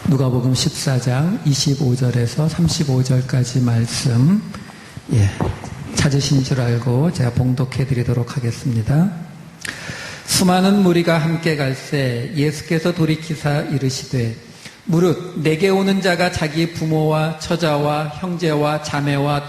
누가복음 14장 25절에서 35절까지 말씀 찾으신 줄 알고 제가 봉독해 드리도록 하겠습니다. 수많은 무리가 함께 갈새 예수께서 돌이키사 이르시되 무릇 내게 오는 자가 자기 부모와 처자와 형제와 자매와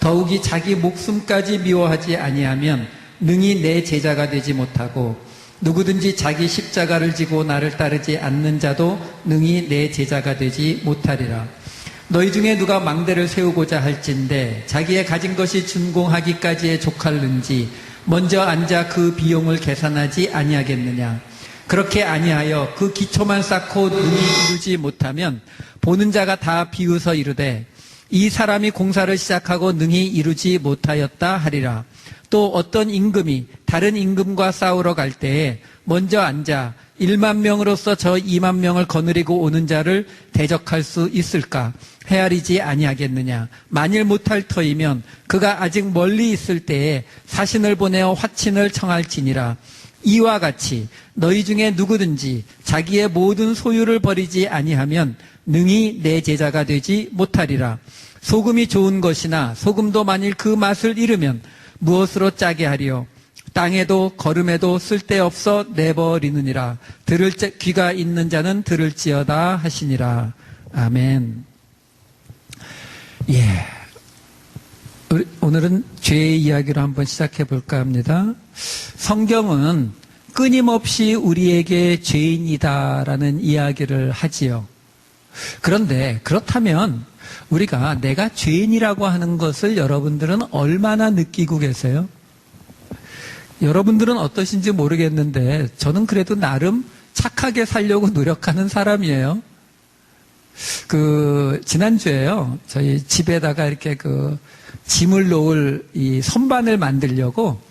더욱이 자기 목숨까지 미워하지 아니하면 능히 내 제자가 되지 못하고 누구든지 자기 십자가를 지고 나를 따르지 않는 자도 능히 내 제자가 되지 못하리라. 너희 중에 누가 망대를 세우고자 할진대 자기의 가진 것이 준공하기까지에 족할는지 먼저 앉아 그 비용을 계산하지 아니하겠느냐. 그렇게 아니하여 그 기초만 쌓고 능히 이루지 못하면 보는 자가 다 비웃어 이르되 이 사람이 공사를 시작하고 능히 이루지 못하였다 하리라. 또 어떤 임금이 다른 임금과 싸우러 갈 때에 먼저 앉아 1만 명으로서 저 2만 명을 거느리고 오는 자를 대적할 수 있을까? 헤아리지 아니하겠느냐? 만일 못할 터이면 그가 아직 멀리 있을 때에 사신을 보내어 화친을 청할지니라. 이와 같이 너희 중에 누구든지 자기의 모든 소유를 버리지 아니하면 능히 내 제자가 되지 못하리라. 소금이 좋은 것이나 소금도 만일 그 맛을 잃으면 무엇으로 짜게 하리요? 땅에도 거름에도 쓸데없어 내버리느니라. 들을 귀가 있는 자는 들을지어다 하시니라. 아멘. 오늘은 죄의 이야기로 한번 시작해 볼까 합니다. 성경은 끊임없이 우리에게 죄인이다라는 이야기를 하지요. 그런데 그렇다면 우리가 내가 죄인이라고 하는 것을 여러분들은 얼마나 느끼고 계세요? 여러분들은 어떠신지 모르겠는데 저는 그래도 나름 착하게 살려고 노력하는 사람이에요. 지난주에요. 저희 집에다가 이렇게 짐을 놓을 이 선반을 만들려고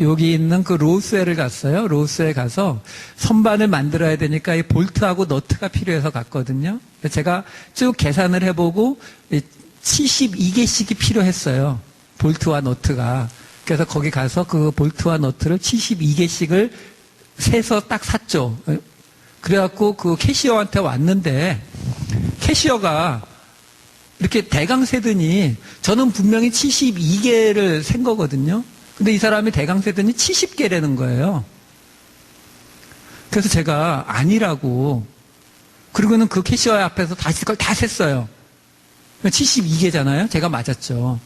여기 있는 로스웰을 갔어요. 로스웰 가서 선반을 만들어야 되니까 이 볼트하고 너트가 필요해서 갔거든요. 제가 쭉 계산을 해보고 72개씩이 필요했어요. 볼트와 너트가. 그래서 거기 가서 그 볼트와 너트를 72개씩을 세서 딱 샀죠. 그래갖고 그 캐시어한테 왔는데 캐시어가 이렇게 대강 세더니 저는 분명히 72개를 센 거거든요. 근데 이 사람이 대강 세더니 70개라는 거예요. 그래서 제가 아니라고. 그리고는 그 캐시어 앞에서 다시 그걸 다 셌어요. 72개잖아요. 제가 맞았죠.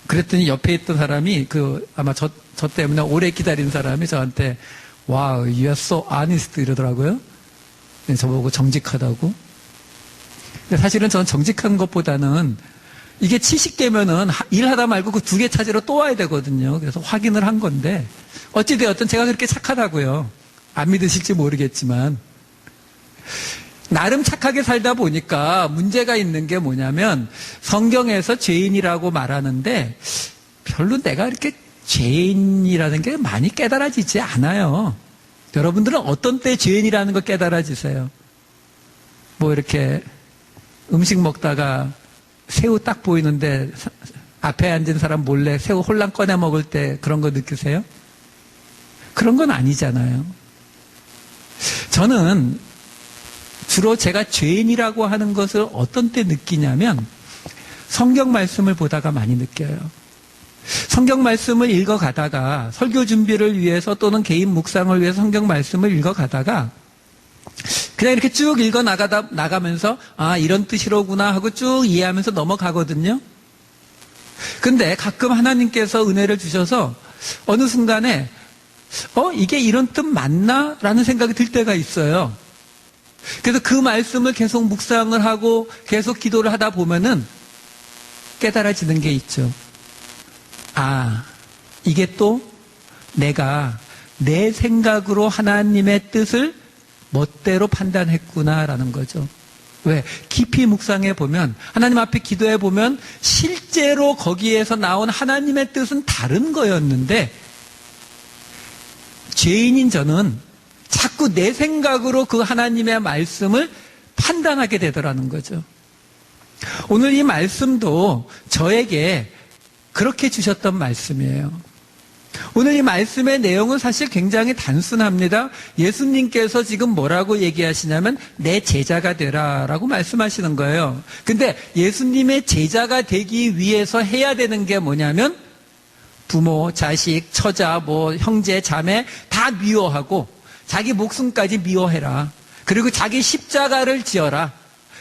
그랬더니 옆에 있던 사람이 아마 저 때문에 오래 기다린 사람이 저한테 Wow, you are so honest 이러더라고요. 저보고 정직하다고. 근데 사실은 저는 정직한 것보다는 이게 70개면은 일하다 말고 그 2개 찾으러 또 와야 되거든요. 그래서 확인을 한 건데 어찌되었든 제가 그렇게 착하다고요. 안 믿으실지 모르겠지만 나름 착하게 살다 보니까 문제가 있는 게 뭐냐면 성경에서 죄인이라고 말하는데 별로 내가 이렇게 죄인이라는 게 많이 깨달아지지 않아요. 여러분들은 어떤 때 죄인이라는 거 깨달아지세요? 이렇게 음식 먹다가 새우 딱 보이는데 앞에 앉은 사람 몰래 새우 홀랑 꺼내 먹을 때 그런 거 느끼세요? 그런 건 아니잖아요. 저는 주로 제가 죄인이라고 하는 것을 어떤 때 느끼냐면 성경 말씀을 보다가 많이 느껴요. 성경 말씀을 읽어가다가 설교 준비를 위해서 또는 개인 묵상을 위해서 성경 말씀을 읽어가다가 그냥 이렇게 쭉 나가면서 이런 뜻이로구나 하고 쭉 이해하면서 넘어가거든요. 근데 가끔 하나님께서 은혜를 주셔서 어느 순간에 이게 이런 뜻 맞나? 라는 생각이 들 때가 있어요. 그래서 그 말씀을 계속 묵상을 하고 계속 기도를 하다 보면은 깨달아지는 게 있죠. 이게 또 내가 내 생각으로 하나님의 뜻을 멋대로 판단했구나라는 거죠. 왜? 깊이 묵상해 보면 하나님 앞에 기도해 보면 실제로 거기에서 나온 하나님의 뜻은 다른 거였는데 죄인인 저는 자꾸 내 생각으로 그 하나님의 말씀을 판단하게 되더라는 거죠. 오늘 이 말씀도 저에게 그렇게 주셨던 말씀이에요. 오늘 이 말씀의 내용은 사실 굉장히 단순합니다. 예수님께서 지금 뭐라고 얘기하시냐면 내 제자가 되라라고 말씀하시는 거예요. 근데 예수님의 제자가 되기 위해서 해야 되는 게 뭐냐면 부모, 자식, 처자, 형제, 자매 다 미워하고 자기 목숨까지 미워해라. 그리고 자기 십자가를 지어라.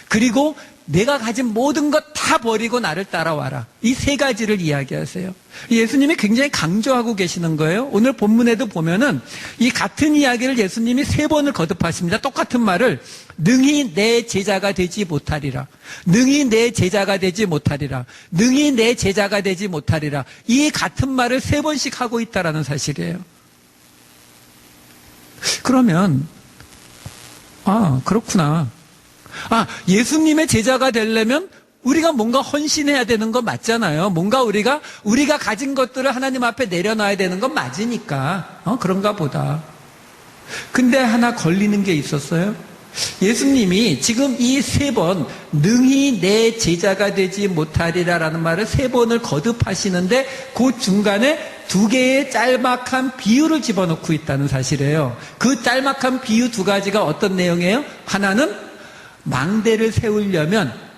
그리고 내가 가진 모든 것 다 버리고 나를 따라와라. 이 세 가지를 이야기하세요. 예수님이 굉장히 강조하고 계시는 거예요. 오늘 본문에도 보면은 이 같은 이야기를 예수님이 3번을 거듭하십니다. 똑같은 말을 능히 내 제자가 되지 못하리라. 능히 내 제자가 되지 못하리라. 능히 내 제자가 되지 못하리라. 이 같은 말을 3번씩 하고 있다라는 사실이에요. 그러면 그렇구나. 예수님의 제자가 되려면 우리가 뭔가 헌신해야 되는 거 맞잖아요. 뭔가 우리가 가진 것들을 하나님 앞에 내려놔야 되는 건 맞으니까. 그런가 보다. 근데 하나 걸리는 게 있었어요. 예수님이 지금 이 3번, 능히 내 제자가 되지 못하리라라는 말을 3번을 거듭하시는데 그 중간에 2개의 짤막한 비유를 집어넣고 있다는 사실이에요. 그 짤막한 비유 2가지가 어떤 내용이에요? 하나는 망대를 세우려면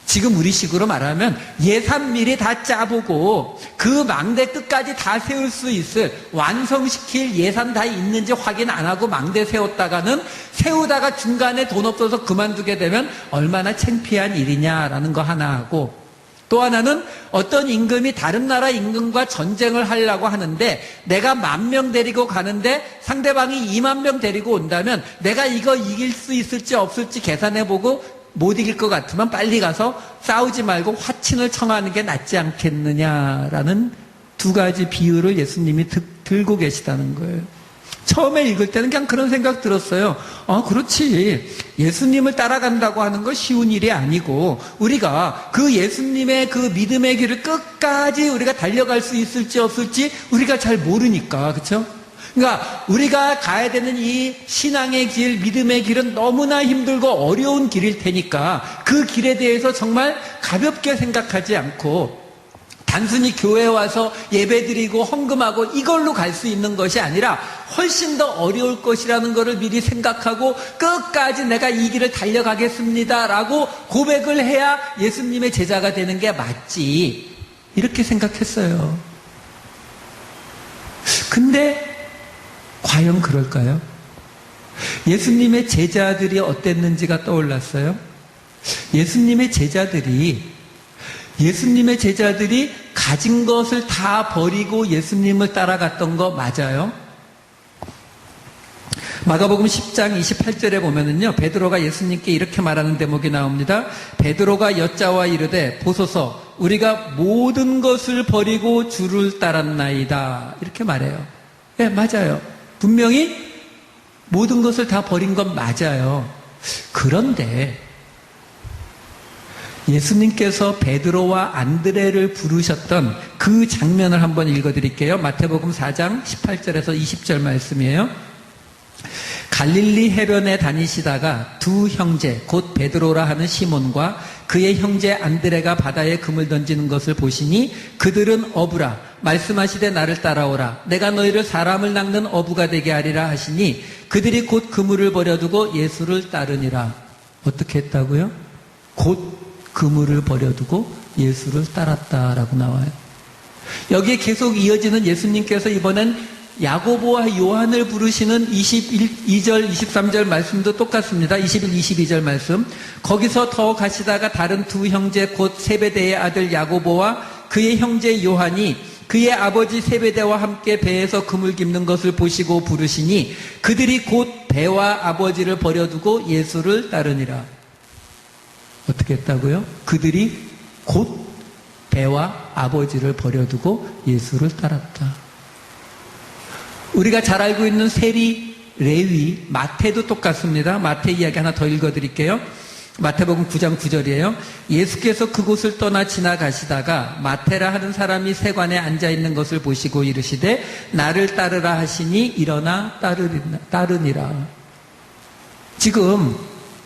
지금 우리식으로 말하면 예산 미리 다 짜보고 그 망대 끝까지 다 세울 수 있을 완성시킬 예산 다 있는지 확인 안 하고 망대 세웠다가는 세우다가 중간에 돈 없어서 그만두게 되면 얼마나 창피한 일이냐라는 거 하나 하고, 또 하나는 어떤 임금이 다른 나라 임금과 전쟁을 하려고 하는데 내가 10,000명 데리고 가는데 상대방이 20,000명 데리고 온다면 내가 이거 이길 수 있을지 없을지 계산해보고 못 이길 것 같으면 빨리 가서 싸우지 말고 화친을 청하는 게 낫지 않겠느냐라는 2가지 비유를 예수님이 들고 계시다는 거예요. 처음에 읽을 때는 그냥 그런 생각 들었어요. 그렇지. 예수님을 따라간다고 하는 건 쉬운 일이 아니고 우리가 그 예수님의 그 믿음의 길을 끝까지 우리가 달려갈 수 있을지 없을지 우리가 잘 모르니까. 그렇죠? 그러니까 우리가 가야 되는 이 신앙의 길, 믿음의 길은 너무나 힘들고 어려운 길일 테니까 그 길에 대해서 정말 가볍게 생각하지 않고 단순히 교회에 와서 예배드리고 헌금하고 이걸로 갈 수 있는 것이 아니라 훨씬 더 어려울 것이라는 것을 미리 생각하고 끝까지 내가 이 길을 달려가겠습니다라고 고백을 해야 예수님의 제자가 되는 게 맞지, 이렇게 생각했어요. 근데 과연 그럴까요? 예수님의 제자들이 어땠는지가 떠올랐어요. 예수님의 제자들이 가진 것을 다 버리고 예수님을 따라갔던 거 맞아요? 마가복음 10장 28절에 보면은요, 베드로가 예수님께 이렇게 말하는 대목이 나옵니다. 베드로가 여짜와 이르되 보소서 우리가 모든 것을 버리고 주를 따랐나이다, 이렇게 말해요. 네, 맞아요. 분명히 모든 것을 다 버린 건 맞아요. 그런데 예수님께서 베드로와 안드레를 부르셨던 그 장면을 한번 읽어드릴게요. 마태복음 4장 18절에서 20절 말씀이에요. 갈릴리 해변에 다니시다가 2 형제 곧 베드로라 하는 시몬과 그의 형제 안드레가 바다에 금을 던지는 것을 보시니 그들은 어부라 말씀하시되 나를 따라오라 내가 너희를 사람을 낚는 어부가 되게 하리라 하시니 그들이 곧 그물을 버려두고 예수를 따르니라. 어떻게 했다고요? 곧 그물을 버려두고 예수를 따랐다라고 나와요. 여기에 계속 이어지는 예수님께서 이번엔 야고보와 요한을 부르시는 22절, 23절 말씀도 똑같습니다. 21, 22절 말씀. 거기서 더 가시다가 다른 2 형제 곧 세베대의 아들 야고보와 그의 형제 요한이 그의 아버지 세베대와 함께 배에서 그물 깁는 것을 보시고 부르시니 그들이 곧 배와 아버지를 버려두고 예수를 따르니라. 어떻게 했다고요? 그들이 곧 배와 아버지를 버려두고 예수를 따랐다. 우리가 잘 알고 있는 세리, 레위, 마태도 똑같습니다. 마태 이야기 하나 더 읽어드릴게요. 마태복음 9장 9절이에요. 예수께서 그곳을 떠나 지나가시다가 마태라 하는 사람이 세관에 앉아있는 것을 보시고 이르시되 나를 따르라 하시니 일어나 따르니라. 지금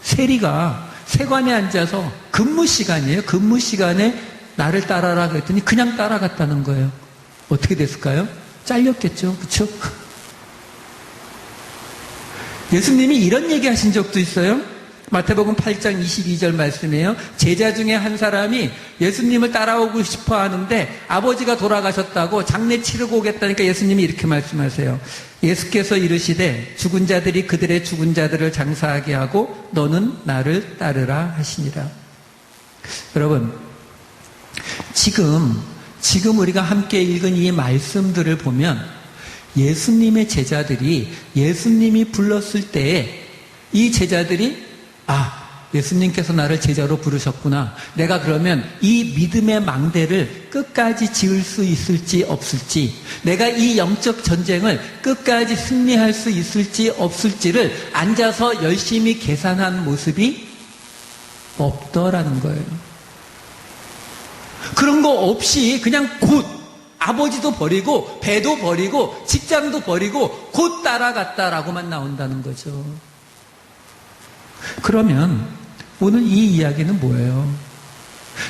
세리가 세관에 앉아서 근무 시간이에요. 근무 시간에 나를 따라라 그랬더니 그냥 따라갔다는 거예요. 어떻게 됐을까요? 잘렸겠죠. 그렇죠? 예수님이 이런 얘기 하신 적도 있어요. 마태복음 8장 22절 말씀이에요. 제자 중에 한 사람이 예수님을 따라오고 싶어 하는데 아버지가 돌아가셨다고 장례 치르고 오겠다니까 예수님이 이렇게 말씀하세요. 예수께서 이르시되 죽은 자들이 그들의 죽은 자들을 장사하게 하고 너는 나를 따르라 하시니라. 여러분, 지금 우리가 함께 읽은 이 말씀들을 보면 예수님의 제자들이 예수님이 불렀을 때에 이 제자들이 예수님께서 나를 제자로 부르셨구나. 내가 그러면 이 믿음의 망대를 끝까지 지을 수 있을지 없을지, 내가 이 영적 전쟁을 끝까지 승리할 수 있을지 없을지를 앉아서 열심히 계산한 모습이 없더라는 거예요. 그런 거 없이 그냥 곧 아버지도 버리고 배도 버리고 직장도 버리고 곧 따라갔다라고만 나온다는 거죠. 그러면 오늘 이 이야기는 뭐예요?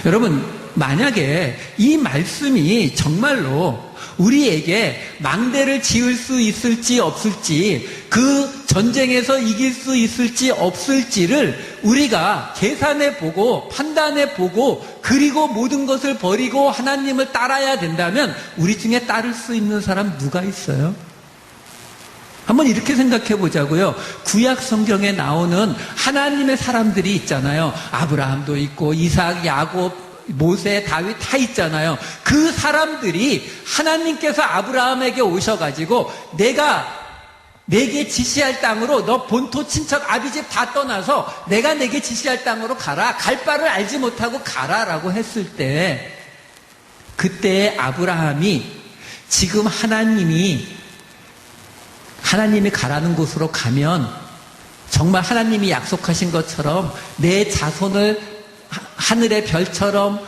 여러분, 만약에 이 말씀이 정말로 우리에게 망대를 지을 수 있을지 없을지, 그 전쟁에서 이길 수 있을지 없을지를 우리가 계산해 보고 판단해 보고 그리고 모든 것을 버리고 하나님을 따라야 된다면 우리 중에 따를 수 있는 사람 누가 있어요? 한번 이렇게 생각해 보자고요. 구약 성경에 나오는 하나님의 사람들이 있잖아요. 아브라함도 있고 이삭, 야곱, 모세, 다윗 다 있잖아요. 그 사람들이 하나님께서 아브라함에게 오셔가지고 내게 지시할 땅으로 너 본토 친척 아비집 다 떠나서 내가 내게 지시할 땅으로 가라. 갈 바를 알지 못하고 가라라고 했을 때 그때 아브라함이 지금 하나님이 가라는 곳으로 가면 정말 하나님이 약속하신 것처럼 내 자손을 하늘의 별처럼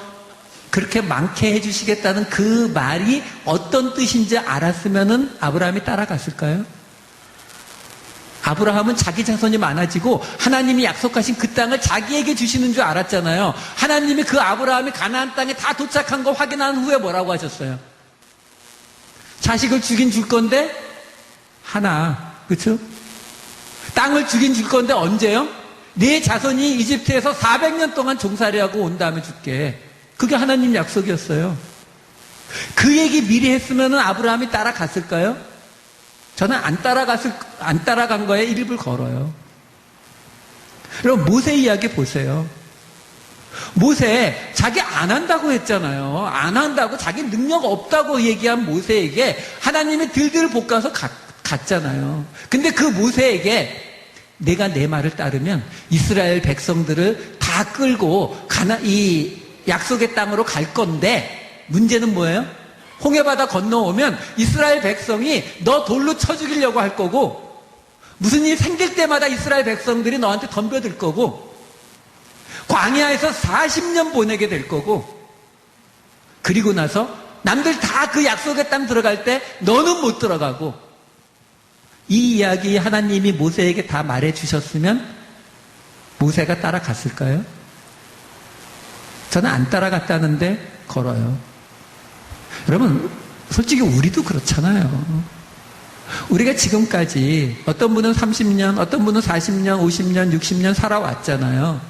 그렇게 많게 해주시겠다는 그 말이 어떤 뜻인지 알았으면은 아브라함이 따라갔을까요? 아브라함은 자기 자손이 많아지고 하나님이 약속하신 그 땅을 자기에게 주시는 줄 알았잖아요. 하나님이 그 아브라함이 가나안 땅에 다 도착한 거 확인한 후에 뭐라고 하셨어요? 자식을 주긴 줄 건데 하나, 그렇죠? 땅을 주긴 줄 건데 언제요? 네 자손이 이집트에서 400년 동안 종살이하고 온 다음에 줄게. 그게 하나님 약속이었어요. 그 얘기 미리 했으면 아브라함이 따라갔을까요? 저는 안 따라간 거에 일입을 걸어요. 여러분, 모세 이야기 보세요. 모세 자기 안 한다고 했잖아요. 안 한다고, 자기 능력 없다고 얘기한 모세에게 하나님이 들들 볶아서 갔잖아요. 근데 그 모세에게 내가 내 말을 따르면 이스라엘 백성들을 다 끌고 이 약속의 땅으로 갈 건데 문제는 뭐예요? 홍해바다 건너오면 이스라엘 백성이 너 돌로 쳐 죽이려고 할 거고 무슨 일이 생길 때마다 이스라엘 백성들이 너한테 덤벼들 거고 광야에서 40년 보내게 될 거고 그리고 나서 남들 다 그 약속의 땅 들어갈 때 너는 못 들어가고 이 이야기 하나님이 모세에게 다 말해 주셨으면 모세가 따라갔을까요? 저는 안 따라갔다는데 걸어요. 여러분, 솔직히 우리도 그렇잖아요. 우리가 지금까지 어떤 분은 30년, 어떤 분은 40년, 50년, 60년 살아왔잖아요.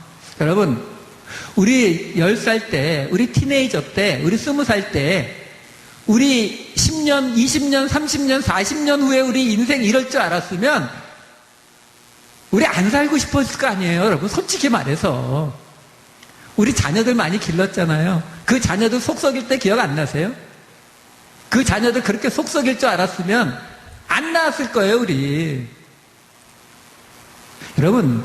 여러분, 우리 10살 때, 우리 티네이저 때, 우리 20살 때 우리 10년, 20년, 30년, 40년 후에 우리 인생 이럴 줄 알았으면 우리 안 살고 싶었을 거 아니에요, 여러분. 솔직히 말해서. 우리 자녀들 많이 길렀잖아요. 그 자녀들 속 썩일 때 기억 안 나세요? 그 자녀들 그렇게 속 썩일 줄 알았으면 안 낳았을 거예요, 우리. 여러분,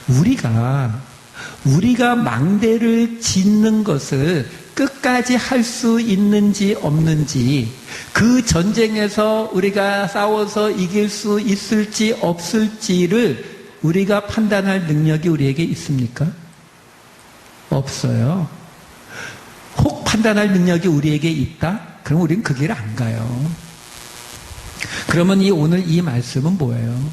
우리가 망대를 짓는 것을 끝까지 할 수 있는지 없는지, 그 전쟁에서 우리가 싸워서 이길 수 있을지 없을지를 우리가 판단할 능력이 우리에게 있습니까? 없어요. 혹 판단할 능력이 우리에게 있다? 그럼 우리는 그 길 안 가요. 그러면 오늘 이 말씀은 뭐예요?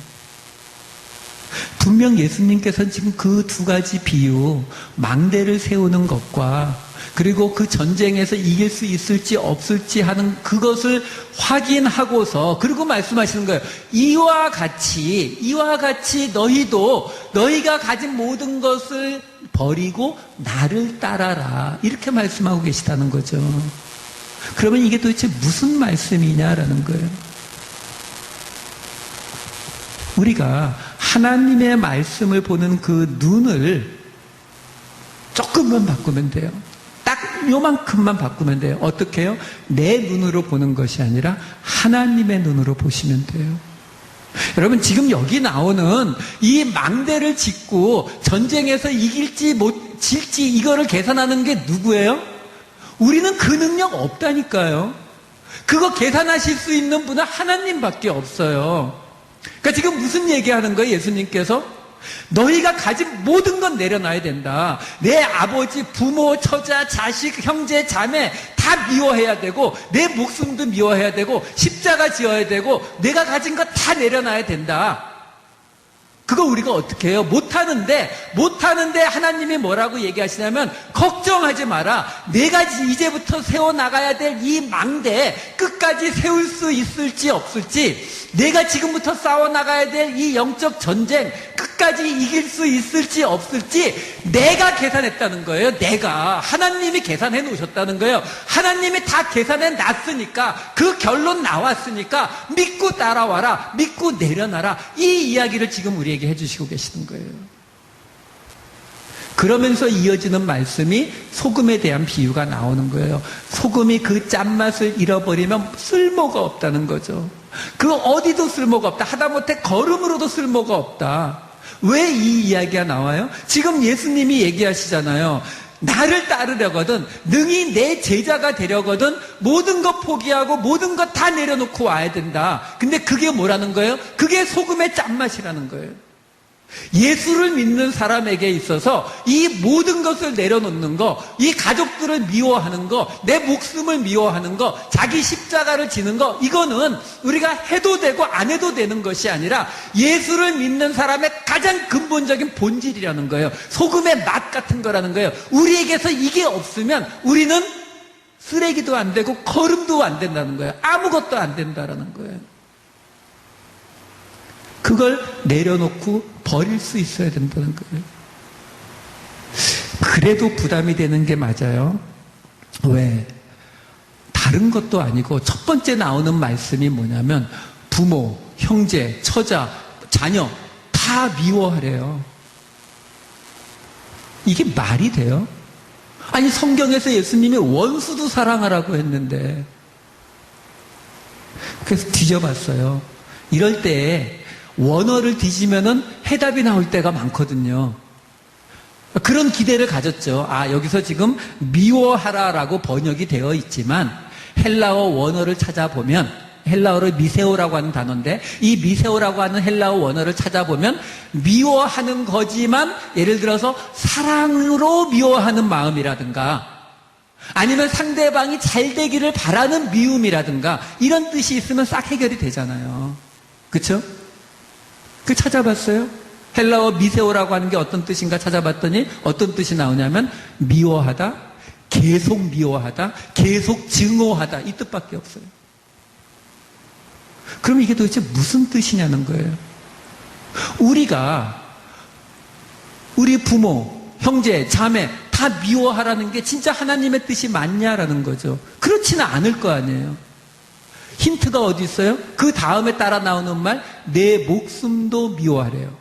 분명 예수님께서는 지금 그 두 가지 비유, 망대를 세우는 것과 그리고 그 전쟁에서 이길 수 있을지 없을지 하는 그것을 확인하고서 그리고 말씀하시는 거예요. 이와 같이 너희도 너희가 가진 모든 것을 버리고 나를 따라라. 이렇게 말씀하고 계시다는 거죠. 그러면 이게 도대체 무슨 말씀이냐라는 거예요. 우리가 하나님의 말씀을 보는 그 눈을 조금만 바꾸면 돼요. 딱 요만큼만 바꾸면 돼요. 어떻게 해요? 내 눈으로 보는 것이 아니라 하나님의 눈으로 보시면 돼요. 여러분, 지금 여기 나오는 이 망대를 짓고 전쟁에서 이길지 못 질지 이거를 계산하는 게 누구예요? 우리는 그 능력 없다니까요. 그거 계산하실 수 있는 분은 하나님밖에 없어요. 그러니까 지금 무슨 얘기하는 거예요? 예수님께서 너희가 가진 모든 건 내려놔야 된다. 내 아버지, 부모, 처자, 자식, 형제, 자매 다 미워해야 되고 내 목숨도 미워해야 되고 십자가 지어야 되고 내가 가진 거 다 내려놔야 된다. 그거 우리가 어떻게 해요? 못하는데 하나님이 뭐라고 얘기하시냐면 걱정하지 마라. 내가 이제부터 세워나가야 될 이 망대 끝까지 세울 수 있을지 없을지, 내가 지금부터 싸워나가야 될 이 영적 전쟁 끝까지 이길 수 있을지 없을지 내가 계산했다는 거예요. 내가. 하나님이 계산해 놓으셨다는 거예요. 하나님이 다 계산해 놨으니까, 그 결론 나왔으니까 믿고 따라와라, 믿고 내려놔라. 이 이야기를 지금 우리에게 해주시고 계시는 거예요. 그러면서 이어지는 말씀이 소금에 대한 비유가 나오는 거예요. 소금이 그 짠맛을 잃어버리면 쓸모가 없다는 거죠. 그 어디도 쓸모가 없다. 하다못해 걸음으로도 쓸모가 없다. 왜 이 이야기가 나와요? 지금 예수님이 얘기하시잖아요. 나를 따르려거든, 능히 내 제자가 되려거든 모든 것 포기하고 모든 것 다 내려놓고 와야 된다. 근데 그게 뭐라는 거예요? 그게 소금의 짠맛이라는 거예요. 예수를 믿는 사람에게 있어서 이 모든 것을 내려놓는 거, 이 가족들을 미워하는 거, 내 목숨을 미워하는 거, 자기 십자가를 지는 거, 이거는 우리가 해도 되고 안 해도 되는 것이 아니라 예수를 믿는 사람의 가장 근본적인 본질이라는 거예요. 소금의 맛 같은 거라는 거예요. 우리에게서 이게 없으면 우리는 쓰레기도 안 되고 걸음도 안 된다는 거예요. 아무것도 안 된다라는 거예요. 그걸 내려놓고 버릴 수 있어야 된다는 거예요. 그래도 부담이 되는 게 맞아요. 왜? 다른 것도 아니고 첫 번째 나오는 말씀이 뭐냐면 부모, 형제, 처자, 자녀 다 미워하래요. 이게 말이 돼요? 아니, 성경에서 예수님이 원수도 사랑하라고 했는데. 그래서 뒤져봤어요. 이럴 때 원어를 뒤지면은 해답이 나올 때가 많거든요. 그런 기대를 가졌죠. 아, 여기서 지금 미워하라라고 번역이 되어 있지만 헬라어 원어를 찾아보면, 헬라어를 미세오라고 하는 단어인데 이 미세오라고 하는 헬라어 원어를 찾아보면 미워하는 거지만, 예를 들어서 사랑으로 미워하는 마음이라든가 아니면 상대방이 잘 되기를 바라는 미움이라든가 이런 뜻이 있으면 싹 해결이 되잖아요. 그렇죠? 그 찾아봤어요? 헬라어 미세오라고 하는 게 어떤 뜻인가 찾아봤더니 어떤 뜻이 나오냐면 미워하다, 계속 미워하다, 계속 증오하다, 이 뜻밖에 없어요. 그럼 이게 도대체 무슨 뜻이냐는 거예요. 우리가 우리 부모, 형제, 자매 다 미워하라는 게 진짜 하나님의 뜻이 맞냐라는 거죠. 그렇지는 않을 거 아니에요. 힌트가 어디 있어요? 그 다음에 따라 나오는 말, 내 목숨도 미워하래요.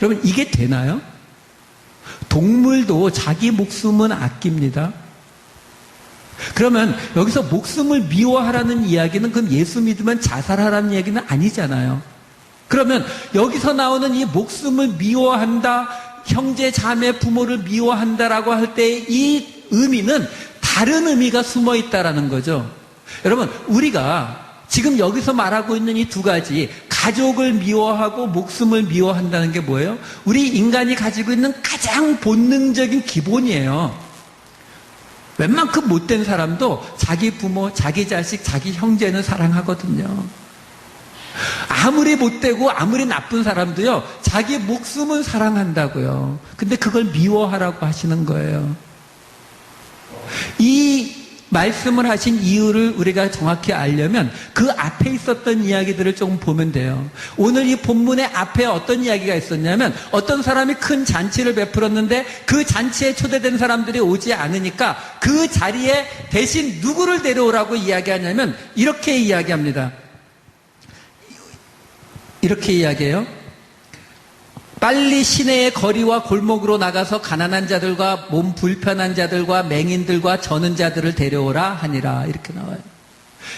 여러분, 이게 되나요? 동물도 자기 목숨은 아낍니다. 그러면 여기서 목숨을 미워하라는 이야기는 그럼 예수 믿으면 자살하라는 이야기는 아니잖아요. 그러면 여기서 나오는 이 목숨을 미워한다, 형제, 자매, 부모를 미워한다라고 할 때 이 의미는 다른 의미가 숨어 있다라는 거죠. 여러분, 우리가 지금 여기서 말하고 있는 이 두 가지, 가족을 미워하고 목숨을 미워한다는 게 뭐예요? 우리 인간이 가지고 있는 가장 본능적인 기본이에요. 웬만큼 못된 사람도 자기 부모, 자기 자식, 자기 형제는 사랑하거든요. 아무리 못되고 아무리 나쁜 사람도요, 자기 목숨은 사랑한다고요. 근데 그걸 미워하라고 하시는 거예요. 이 말씀을 하신 이유를 우리가 정확히 알려면 그 앞에 있었던 이야기들을 조금 보면 돼요. 오늘 이 본문의 앞에 어떤 이야기가 있었냐면 어떤 사람이 큰 잔치를 베풀었는데 그 잔치에 초대된 사람들이 오지 않으니까 그 자리에 대신 누구를 데려오라고 이야기하냐면 이렇게 이야기합니다. 이렇게 이야기해요. 빨리 시내의 거리와 골목으로 나가서 가난한 자들과 몸 불편한 자들과 맹인들과 저는 자들을 데려오라 하니라. 이렇게 나와요.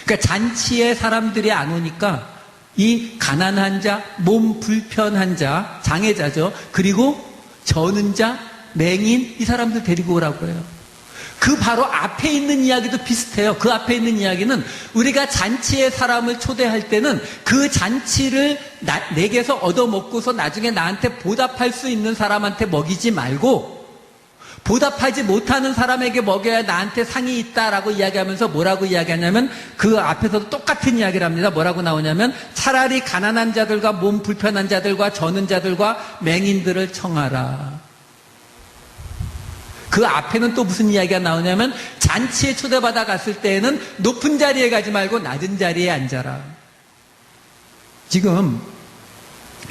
그러니까 잔치에 사람들이 안 오니까 이 가난한 자, 몸 불편한 자, 장애자죠. 그리고 저는 자, 맹인 이 사람들 데리고 오라고 해요. 그 바로 앞에 있는 이야기도 비슷해요. 그 앞에 있는 이야기는 우리가 잔치에 사람을 초대할 때는 그 잔치를 내게서 얻어먹고서 나중에 나한테 보답할 수 있는 사람한테 먹이지 말고 보답하지 못하는 사람에게 먹여야 나한테 상이 있다라고 이야기하면서 뭐라고 이야기하냐면 그 앞에서도 똑같은 이야기를 합니다. 뭐라고 나오냐면 차라리 가난한 자들과 몸 불편한 자들과 저는 자들과 맹인들을 청하라. 그 앞에는 또 무슨 이야기가 나오냐면 잔치에 초대받아 갔을 때에는 높은 자리에 가지 말고 낮은 자리에 앉아라. 지금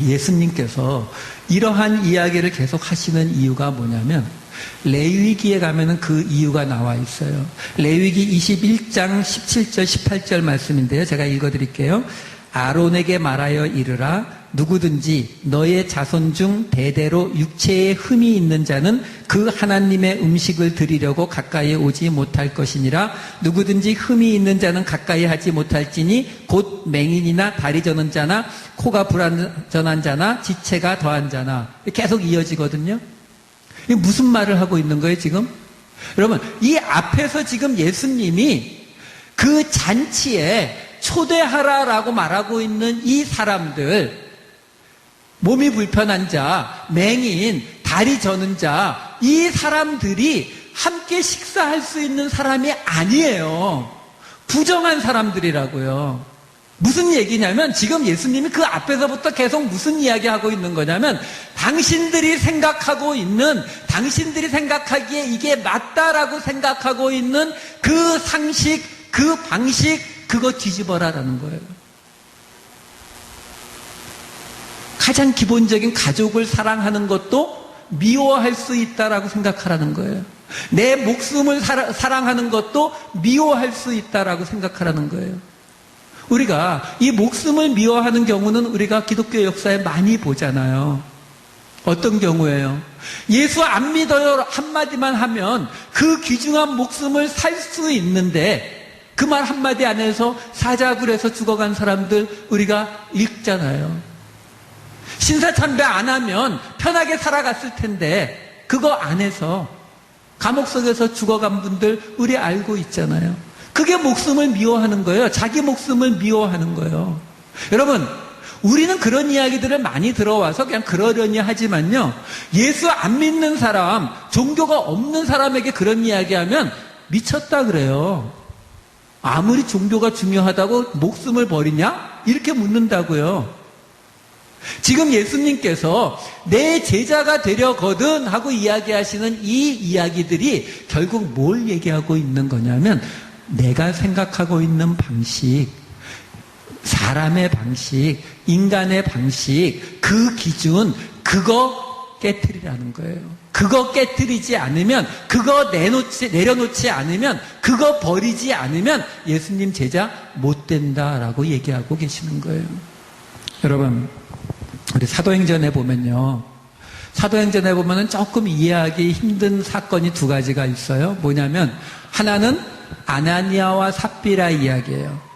예수님께서 이러한 이야기를 계속 하시는 이유가 뭐냐면 레위기에 가면은 그 이유가 나와 있어요. 레위기 21장 17절 18절 말씀인데요. 제가 읽어드릴게요. 아론에게 말하여 이르라. 누구든지 너의 자손 중 대대로 육체에 흠이 있는 자는 그 하나님의 음식을 드리려고 가까이 오지 못할 것이니라. 누구든지 흠이 있는 자는 가까이 하지 못할지니 곧 맹인이나 다리 저는 자나 코가 불완전한 자나 지체가 더한 자나. 계속 이어지거든요. 이게 무슨 말을 하고 있는 거예요 지금? 여러분 이 앞에서 지금 예수님이 그 잔치에 초대하라라고 말하고 있는 이 사람들, 몸이 불편한 자, 맹인, 다리 저는 자, 이 사람들이 함께 식사할 수 있는 사람이 아니에요. 부정한 사람들이라고요. 무슨 얘기냐면 지금 예수님이 그 앞에서부터 계속 무슨 이야기하고 있는 거냐면 당신들이 생각하고 있는, 당신들이 생각하기에 이게 맞다라고 생각하고 있는 그 상식, 그 방식, 그거 뒤집어라라는 거예요. 가장 기본적인 가족을 사랑하는 것도 미워할 수 있다라고 생각하라는 거예요. 내 목숨을 사랑하는 것도 미워할 수 있다라고 생각하라는 거예요. 우리가 이 목숨을 미워하는 경우는 우리가 기독교 역사에 많이 보잖아요. 어떤 경우예요? 예수 안 믿어요 한마디만 하면 그 귀중한 목숨을 살 수 있는데 그 말 한마디 안에서 사자굴에서 죽어간 사람들 우리가 읽잖아요. 신사참배 안 하면 편하게 살아갔을 텐데 그거 안 해서 감옥 속에서 죽어간 분들 우리 알고 있잖아요. 그게 목숨을 미워하는 거예요. 자기 목숨을 미워하는 거예요. 여러분 우리는 그런 이야기들을 많이 들어와서 그냥 그러려니 하지만요, 예수 안 믿는 사람, 종교가 없는 사람에게 그런 이야기하면 미쳤다 그래요. 아무리 종교가 중요하다고 목숨을 버리냐? 이렇게 묻는다고요. 지금 예수님께서 내 제자가 되려거든 하고 이야기하시는 이 이야기들이 결국 뭘 얘기하고 있는 거냐면 내가 생각하고 있는 방식, 사람의 방식, 인간의 방식, 그 기준, 그거 깨트리라는 거예요. 그거 깨트리지 않으면, 그거 내려놓지 않으면, 그거 버리지 않으면 예수님 제자 못 된다라고 얘기하고 계시는 거예요. 여러분, 우리 사도행전에 보면요. 사도행전에 보면은 조금 이해하기 힘든 사건이 두 가지가 있어요. 뭐냐면, 하나는 아나니아와 삽비라 이야기예요.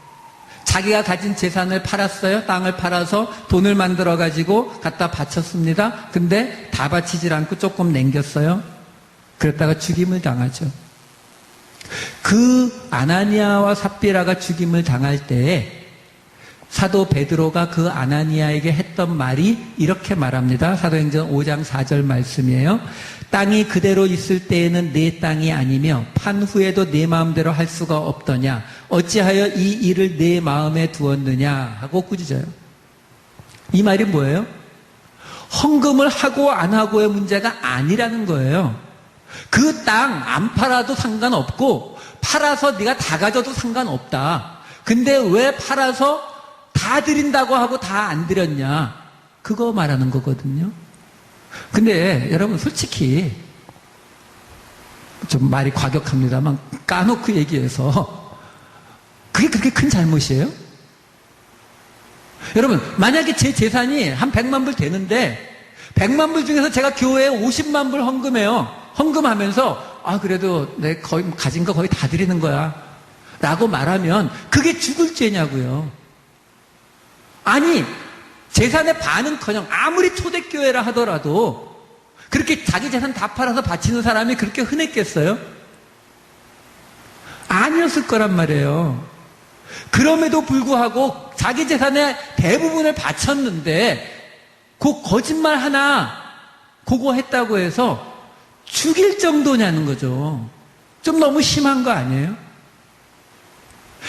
자기가 가진 재산을 팔았어요. 땅을 팔아서 돈을 만들어가지고 갖다 바쳤습니다. 근데 다 바치질 않고 조금 남겼어요. 그랬다가 죽임을 당하죠. 그 아나니아와 삽비라가 죽임을 당할 때에 사도 베드로가 그 아나니아에게 했던 말이 이렇게 말합니다. 사도행전 5장 4절 말씀이에요. 땅이 그대로 있을 때에는 내 땅이 아니며 판 후에도 내 마음대로 할 수가 없더냐. 어찌하여 이 일을 내 마음에 두었느냐 하고 꾸짖어요. 이 말이 뭐예요? 헌금을 하고 안 하고의 문제가 아니라는 거예요. 그 땅 안 팔아도 상관없고 팔아서 네가 다 가져도 상관없다. 근데 왜 팔아서 다 드린다고 하고 다 안 드렸냐? 그거 말하는 거거든요. 근데 여러분 솔직히 좀 말이 과격합니다만 까놓고 얘기해서 그게 그렇게 큰 잘못이에요? 여러분 만약에 제 재산이 한 100만 불 되는데 100만 불 중에서 제가 교회에 50만 불 헌금해요. 헌금하면서 그래도 내 거의 가진 거 거의 다 드리는 거야 라고 말하면 그게 죽을 죄냐고요. 아니 재산의 반은커녕 아무리 초대교회라 하더라도 그렇게 자기 재산 다 팔아서 바치는 사람이 그렇게 흔했겠어요? 아니었을 거란 말이에요. 그럼에도 불구하고 자기 재산의 대부분을 바쳤는데 그 거짓말 하나 그거 했다고 해서 죽일 정도냐는 거죠. 좀 너무 심한 거 아니에요?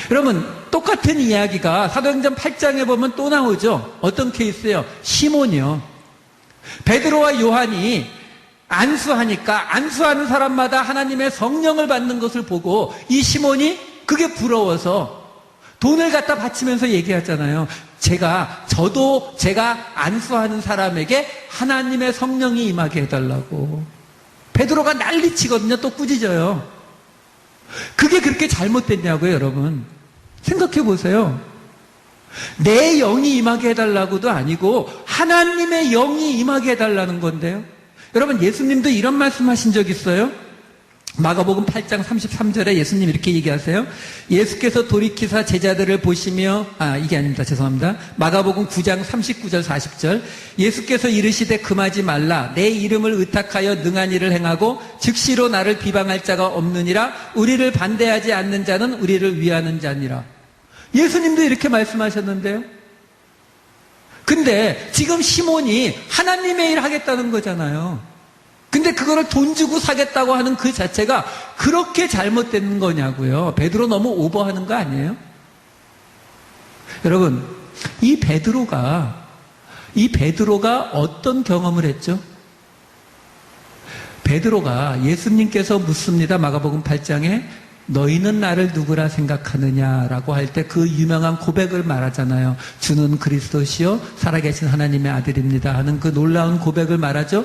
여러분 똑같은 이야기가 사도행전 8장에 보면 또 나오죠. 어떤 케이스예요? 시몬이요. 베드로와 요한이 안수하니까 안수하는 사람마다 하나님의 성령을 받는 것을 보고 이 시몬이 그게 부러워서 돈을 갖다 바치면서 얘기하잖아요. 저도 제가 안수하는 사람에게 하나님의 성령이 임하게 해달라고. 베드로가 난리치거든요. 또 꾸짖어요. 그게 그렇게 잘못됐냐고요, 여러분. 생각해 보세요. 내 영이 임하게 해달라고도 아니고 하나님의 영이 임하게 해달라는 건데요. 여러분 예수님도 이런 말씀하신 적 있어요? 마가복음 8장 33절에 예수님 이렇게 얘기하세요. 예수께서 돌이키사 제자들을 보시며 이게 아닙니다. 죄송합니다. 마가복음 9장 39절 40절 예수께서 이르시되 금하지 말라. 내 이름을 의탁하여 능한 일을 행하고 즉시로 나를 비방할 자가 없느니라. 우리를 반대하지 않는 자는 우리를 위하는 자니라. 예수님도 이렇게 말씀하셨는데요. 근데 지금 시몬이 하나님의 일 하겠다는 거잖아요. 근데 그거를 돈 주고 사겠다고 하는 그 자체가 그렇게 잘못된 거냐고요. 베드로 너무 오버하는 거 아니에요? 여러분, 이 베드로가 어떤 경험을 했죠? 베드로가 예수님께서 묻습니다. 마가복음 8장에 너희는 나를 누구라 생각하느냐라고 할 때 그 유명한 고백을 말하잖아요. 주는 그리스도시요 살아계신 하나님의 아들입니다 하는 그 놀라운 고백을 말하죠.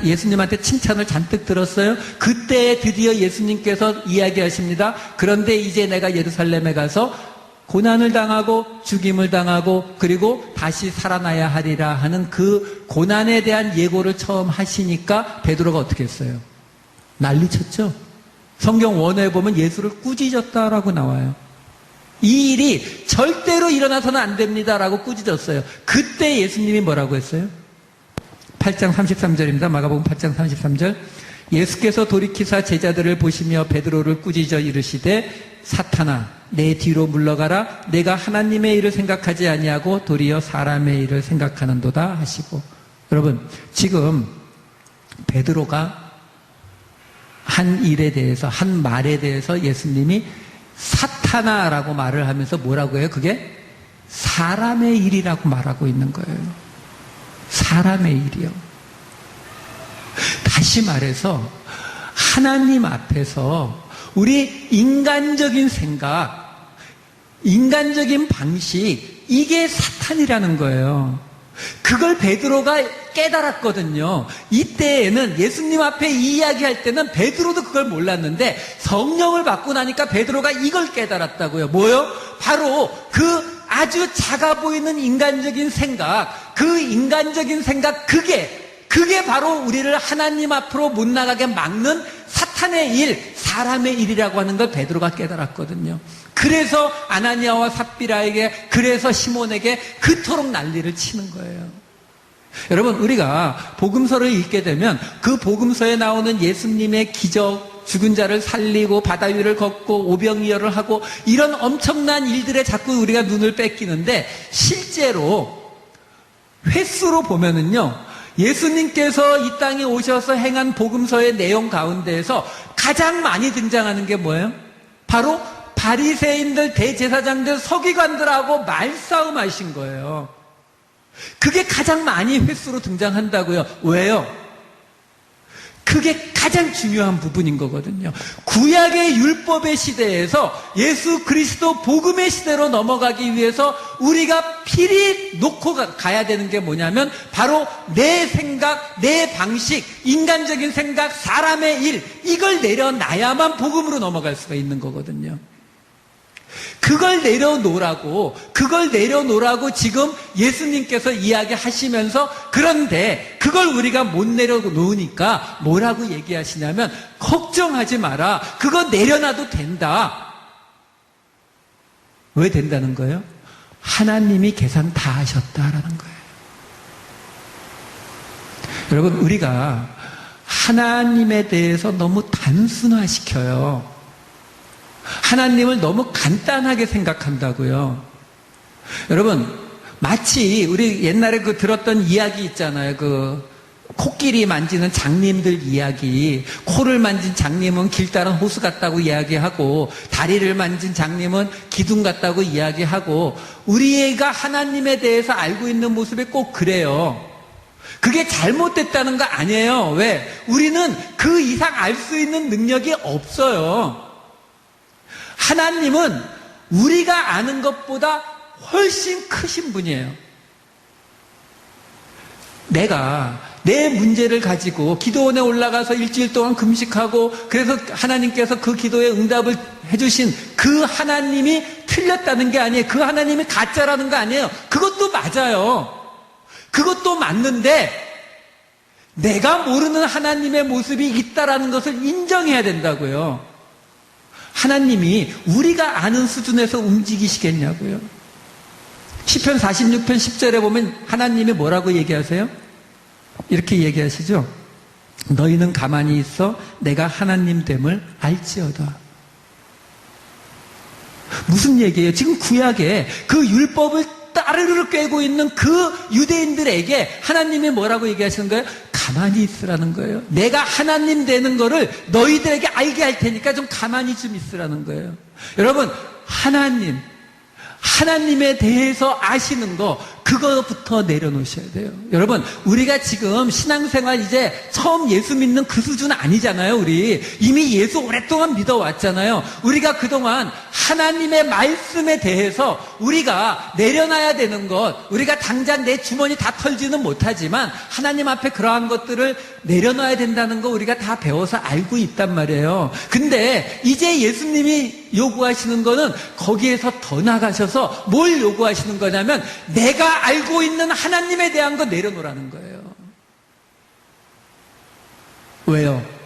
예수님한테 칭찬을 잔뜩 들었어요. 그때 드디어 예수님께서 이야기하십니다. 그런데 이제 내가 예루살렘에 가서 고난을 당하고 죽임을 당하고 그리고 다시 살아나야 하리라 하는 그 고난에 대한 예고를 처음 하시니까 베드로가 어떻게 했어요? 난리쳤죠. 성경 원어에 보면 예수를 꾸짖었다라고 나와요. 이 일이 절대로 일어나서는 안 됩니다라고 꾸짖었어요. 그때 예수님이 뭐라고 했어요? 8장 33절입니다. 마가복음 8장 33절 예수께서 돌이키사 제자들을 보시며 베드로를 꾸짖어 이르시되 사탄아 내 뒤로 물러가라. 내가 하나님의 일을 생각하지 아니하고 도리어 사람의 일을 생각하는도다 하시고. 여러분 지금 베드로가 한 일에 대해서 한 말에 대해서 예수님이 사탄아라고 말을 하면서 뭐라고 해요? 그게 사람의 일이라고 말하고 있는 거예요. 사람의 일이요. 다시 말해서 하나님 앞에서 우리 인간적인 생각, 인간적인 방식 이게 사탄이라는 거예요. 그걸 베드로가 깨달았거든요. 이때에는 예수님 앞에 이 이야기할 때는 베드로도 그걸 몰랐는데 성령을 받고 나니까 베드로가 이걸 깨달았다고요. 뭐요? 바로 그 아주 작아 보이는 인간적인 생각, 그 인간적인 생각 그게 바로 우리를 하나님 앞으로 못 나가게 막는 사탄의 일, 사람의 일이라고 하는 걸 베드로가 깨달았거든요. 그래서 아나니아와 삽비라에게, 그래서 시몬에게 그토록 난리를 치는 거예요. 여러분, 우리가 복음서를 읽게 되면 그 복음서에 나오는 예수님의 기적, 죽은 자를 살리고 바다 위를 걷고 오병이어를 하고 이런 엄청난 일들에 자꾸 우리가 눈을 뺏기는데 실제로 횟수로 보면은요, 예수님께서 이 땅에 오셔서 행한 복음서의 내용 가운데에서 가장 많이 등장하는 게 뭐예요? 바로 바리새인들, 대제사장들, 서기관들하고 말싸움 하신 거예요. 그게 가장 많이 횟수로 등장한다고요. 왜요? 그게 가장 중요한 부분인 거거든요. 구약의 율법의 시대에서 예수 그리스도 복음의 시대로 넘어가기 위해서 우리가 필히 놓고 가야 되는 게 뭐냐면 바로 내 생각, 내 방식, 인간적인 생각, 사람의 일, 이걸 내려놔야만 복음으로 넘어갈 수가 있는 거거든요. 그걸 내려놓으라고 지금 예수님께서 이야기하시면서, 그런데 그걸 우리가 못 내려놓으니까 뭐라고 얘기하시냐면, 걱정하지 마라. 그거 내려놔도 된다. 왜 된다는 거예요? 하나님이 계산 다 하셨다라는 거예요. 여러분, 우리가 하나님에 대해서 너무 단순화시켜요. 하나님을 너무 간단하게 생각한다고요. 여러분, 마치 우리 옛날에 들었던 이야기 있잖아요. 코끼리 만지는 장님들 이야기. 코를 만진 장님은 길 따른 호수 같다고 이야기하고, 다리를 만진 장님은 기둥 같다고 이야기하고, 우리가 하나님에 대해서 알고 있는 모습이 꼭 그래요. 그게 잘못됐다는 거 아니에요. 왜? 우리는 그 이상 알 수 있는 능력이 없어요. 하나님은 우리가 아는 것보다 훨씬 크신 분이에요. 내가 내 문제를 가지고 기도원에 올라가서 일주일 동안 금식하고, 그래서 하나님께서 그 기도에 응답을 해주신 그 하나님이 틀렸다는 게 아니에요. 그 하나님이 가짜라는 거 아니에요. 그것도 맞아요. 그것도 맞는데, 내가 모르는 하나님의 모습이 있다라는 것을 인정해야 된다고요. 하나님이 우리가 아는 수준에서 움직이시겠냐고요. 시편 46편 10절에 보면 하나님이 뭐라고 얘기하세요? 이렇게 얘기하시죠. 너희는 가만히 있어 내가 하나님 됨을 알지어다. 무슨 얘기예요? 지금 구약에 그 율법을 따르르 꿰고 있는 그 유대인들에게 하나님이 뭐라고 얘기하시는 거예요? 가만히 있으라는 거예요. 내가 하나님 되는 거를 너희들에게 알게 할 테니까 좀 가만히 좀 있으라는 거예요. 여러분, 하나님에 대해서 아시는 거, 그거부터 내려놓으셔야 돼요. 여러분, 우리가 지금 신앙생활 이제 처음 예수 믿는 그 수준 아니잖아요. 우리 이미 예수 오랫동안 믿어왔잖아요. 우리가 그동안 하나님의 말씀에 대해서 우리가 내려놔야 되는 것, 우리가 당장 내 주머니 다 털지는 못하지만 하나님 앞에 그러한 것들을 내려놔야 된다는 거 우리가 다 배워서 알고 있단 말이에요. 근데 이제 예수님이 요구하시는 거는 거기에서 더 나가셔서 뭘 요구하시는 거냐면, 내가 알고 있는 하나님에 대한 거 내려놓으라는 거예요. 왜요?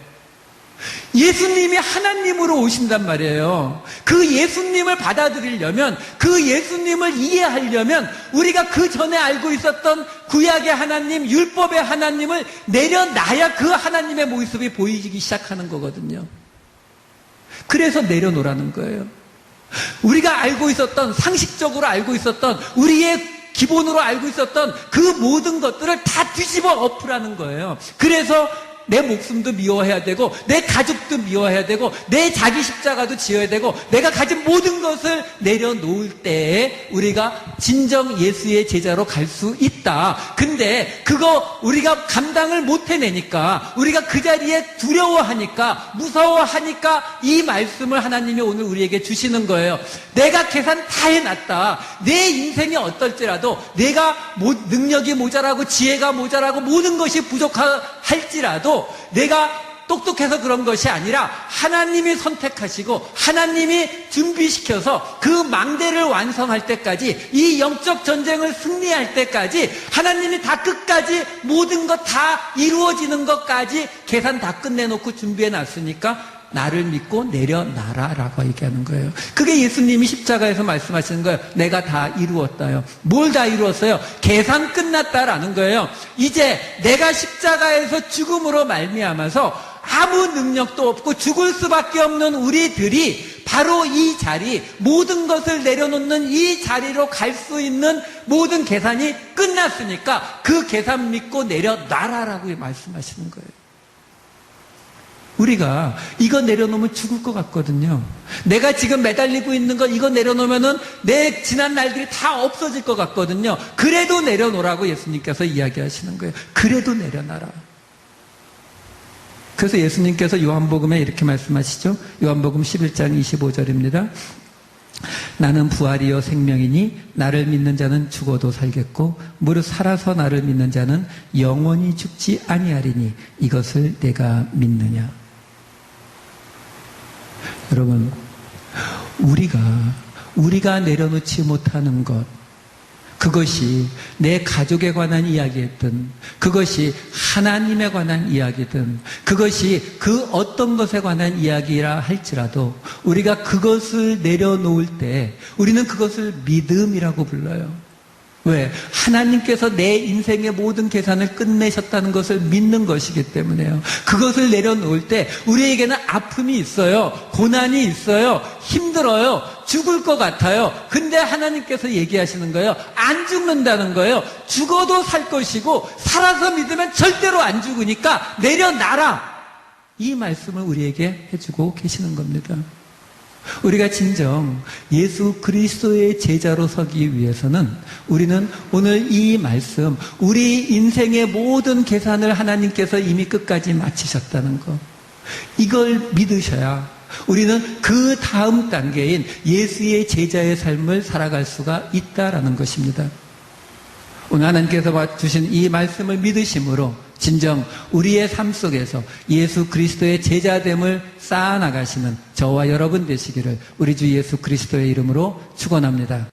예수님이 하나님으로 오신단 말이에요. 그 예수님을 받아들이려면, 그 예수님을 이해하려면 우리가 그 전에 알고 있었던 구약의 하나님, 율법의 하나님을 내려놔야 그 하나님의 모습이 보이기 시작하는 거거든요. 그래서 내려놓으라는 거예요. 우리가 알고 있었던, 상식적으로 알고 있었던, 우리의 기본으로 알고 있었던 그 모든 것들을 다 뒤집어 엎으라는 거예요. 그래서 내 목숨도 미워해야 되고, 내 가족도 미워해야 되고, 내 자기 십자가도 지어야 되고, 내가 가진 모든 것을 내려놓을 때에 우리가 진정 예수의 제자로 갈 수 있다. 근데 그거 우리가 감당을 못 해내니까, 우리가 그 자리에 두려워하니까, 무서워하니까 이 말씀을 하나님이 오늘 우리에게 주시는 거예요. 내가 계산 다 해놨다. 내 인생이 어떨지라도, 내가 능력이 모자라고 지혜가 모자라고 모든 것이 부족할지라도 내가 똑똑해서 그런 것이 아니라 하나님이 선택하시고 하나님이 준비시켜서 그 망대를 완성할 때까지, 이 영적 전쟁을 승리할 때까지 하나님이 다 끝까지 모든 것 다 이루어지는 것까지 계산 다 끝내놓고 준비해놨으니까 나를 믿고 내려놔라라고 얘기하는 거예요. 그게 예수님이 십자가에서 말씀하시는 거예요. 내가 다 이루었다요. 뭘 다 이루었어요? 계산 끝났다라는 거예요. 이제 내가 십자가에서 죽음으로 말미암아서 아무 능력도 없고 죽을 수밖에 없는 우리들이 바로 이 자리, 모든 것을 내려놓는 이 자리로 갈 수 있는 모든 계산이 끝났으니까 그 계산 믿고 내려놔라라고 말씀하시는 거예요. 우리가 이거 내려놓으면 죽을 것 같거든요. 내가 지금 매달리고 있는 거 이거 내려놓으면은 내 지난 날들이 다 없어질 것 같거든요. 그래도 내려놓으라고 예수님께서 이야기하시는 거예요. 그래도 내려놔라. 그래서 예수님께서 요한복음에 이렇게 말씀하시죠. 요한복음 11장 25절입니다. 나는 부활이요 생명이니 나를 믿는 자는 죽어도 살겠고 무릇 살아서 나를 믿는 자는 영원히 죽지 아니하리니 이것을 내가 믿느냐. 여러분, 우리가 내려놓지 못하는 것, 그것이 내 가족에 관한 이야기였든, 그것이 하나님에 관한 이야기든, 그것이 그 어떤 것에 관한 이야기라 할지라도 우리가 그것을 내려놓을 때 우리는 그것을 믿음이라고 불러요. 왜? 하나님께서 내 인생의 모든 계산을 끝내셨다는 것을 믿는 것이기 때문에요. 그것을 내려놓을 때 우리에게는 아픔이 있어요. 고난이 있어요. 힘들어요. 죽을 것 같아요. 근데 하나님께서 얘기하시는 거예요. 안 죽는다는 거예요. 죽어도 살 것이고 살아서 믿으면 절대로 안 죽으니까 내려놔라. 이 말씀을 우리에게 해주고 계시는 겁니다. 우리가 진정 예수 그리스도의 제자로 서기 위해서는 우리는 오늘 이 말씀, 우리 인생의 모든 계산을 하나님께서 이미 끝까지 마치셨다는 것, 이걸 믿으셔야 우리는 그 다음 단계인 예수의 제자의 삶을 살아갈 수가 있다라는 것입니다. 오늘 하나님께서 주신 이 말씀을 믿으심으로 진정 우리의 삶 속에서 예수 그리스도의 제자됨을 쌓아나가시는 저와 여러분 되시기를 우리 주 예수 그리스도의 이름으로 축원합니다.